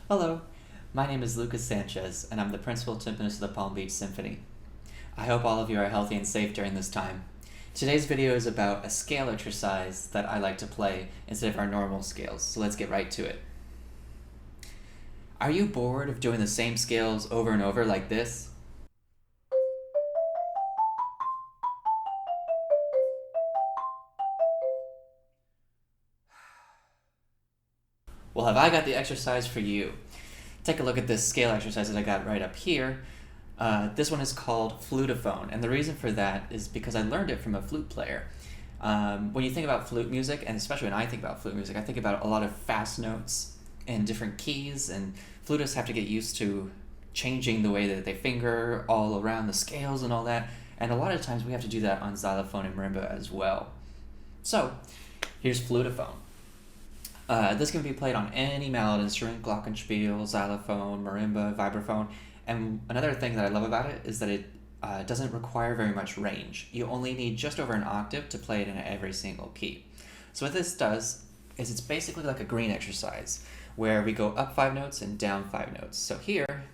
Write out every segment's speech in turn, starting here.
Hello, my name is Lucas Sanchez, and I'm the principal timpanist of the Beach Symphony. I hope all of you are healthy and safe during this time. Today's video is about a scale exercise that I like to play instead of our normal scales, so let's get right to it. Are you bored of doing the same scales over and over like this? Well, have I got the exercise for you? Take a look at this scale exercise that I got right up here. This one is called flutophone, and the reason for that is because I learned it from a flute player. When you think about flute music, and especially when I think about flute music, I think about a lot of fast notes and different keys, and flutists have to get used to changing the way that they finger all around the scales and all that, and a lot of times we have to do that on xylophone and marimba as well. So, here's flutophone. This can be played on any mallet instrument, glockenspiel, xylophone, marimba, vibraphone, and another thing that I love about it is that it doesn't require very much range. You only need just over an octave to play it in every single key. So what this does is it's basically like a green exercise where we go up 5 notes and down 5 notes. So here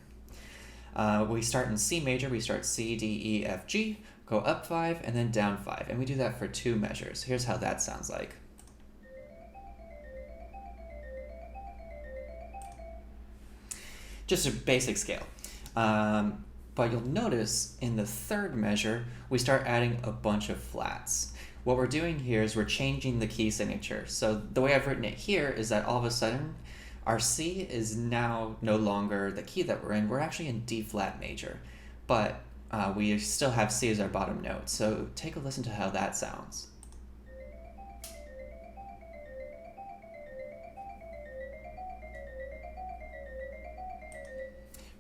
we start in C major, we start C, D, E, F, G, go up 5 and then down 5, and we do that for 2 measures. Here's how that sounds like. Just a basic scale. But you'll notice in the third measure, we start adding a bunch of flats. What we're doing here is we're changing the key signature. So the way I've written it here is that all of a sudden, our C is now no longer the key that we're in. We're actually in D flat major, but we still have C as our bottom note. So take a listen to how that sounds.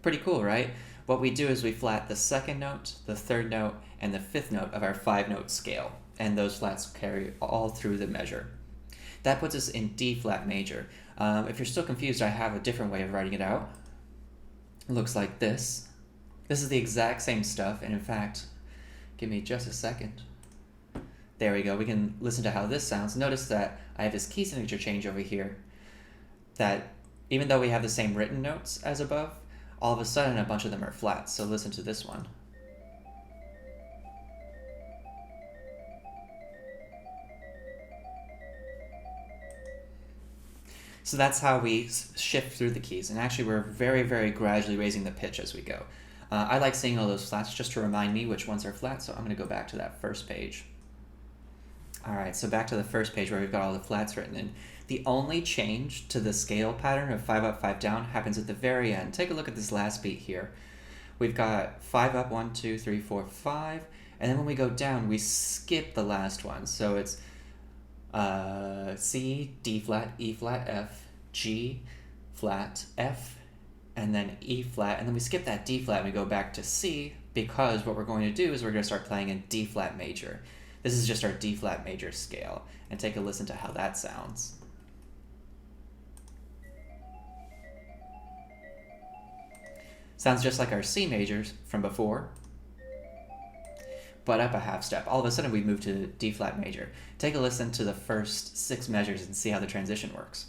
Pretty cool, right? What we do is we flat the second note, the third note, and the fifth note of our 5-note scale, and those flats carry all through the measure. That puts us in D flat major. If you're still confused, I have a different way of writing it out. It looks like this. This is the exact same stuff, and in fact, give me just a second. There we go. We can listen to how this sounds. Notice that I have this key signature change over here, that even though we have the same written notes as above, all of a sudden a bunch of them are flats. So listen to this one. So that's how we shift through the keys, and actually we're very, very gradually raising the pitch as we go. I like seeing all those flats just to remind me which ones are flat, so I'm going to go back to that first page. Alright, so back to the first page where we've got all the flats written in. The only change to the scale pattern of 5 up, 5 down happens at the very end. Take a look at this last beat here. We've got 5 up, 1, 2, 3, 4, 5, and then when we go down, we skip the last one. So it's C, D flat, E flat, F, G flat, F, and then E flat, and then we skip that D flat and we go back to C, because what we're going to do is we're going to start playing in D flat major. This is just our D flat major scale, and take a listen to how that sounds. Sounds just like our C majors from before, but up a half step. All of a sudden we move to D flat major. Take a listen to the first 6 measures and see how the transition works.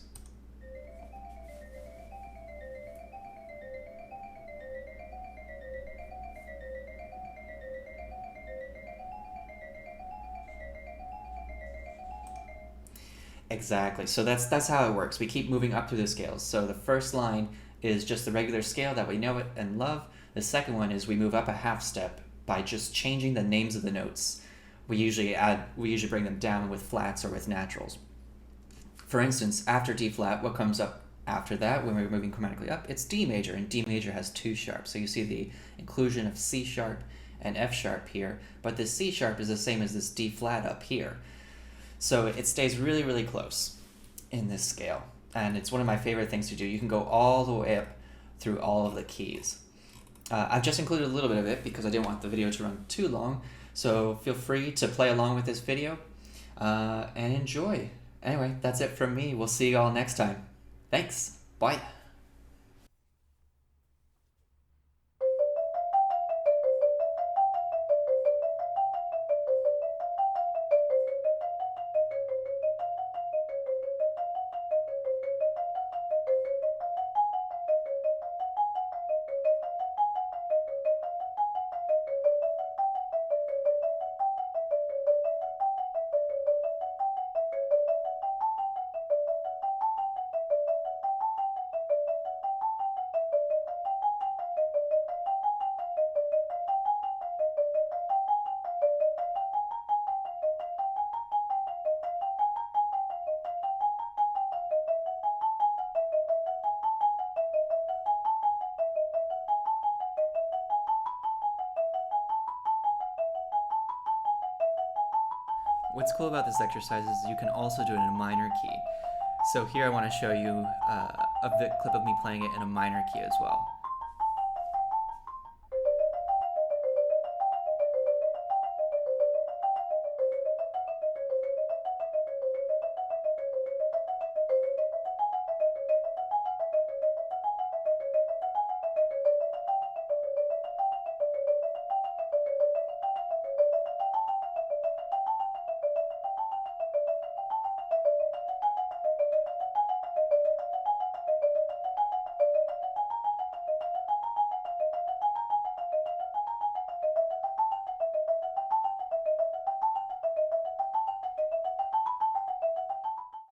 Exactly. So that's how it works. We keep moving up through the scales. So the first line is just the regular scale that we know it and love. The second one is we move up a half step by just changing the names of the notes. We usually bring them down with flats or with naturals. For instance, after D flat, what comes up after that when we're moving chromatically up? It's D major, and D major has 2 sharps. So you see the inclusion of C sharp and F sharp here, but this C sharp is the same as this D flat up here. So it stays really, really close in this scale. And it's one of my favorite things to do. You can go all the way up through all of the keys. I've just included a little bit of it because I didn't want the video to run too long. So feel free to play along with this video and enjoy. Anyway, that's it from me. We'll see you all next time. Thanks. Bye. what's cool about this exercise is you can also do it in a minor key. So here I want to show you a clip of me playing it in a minor key as well.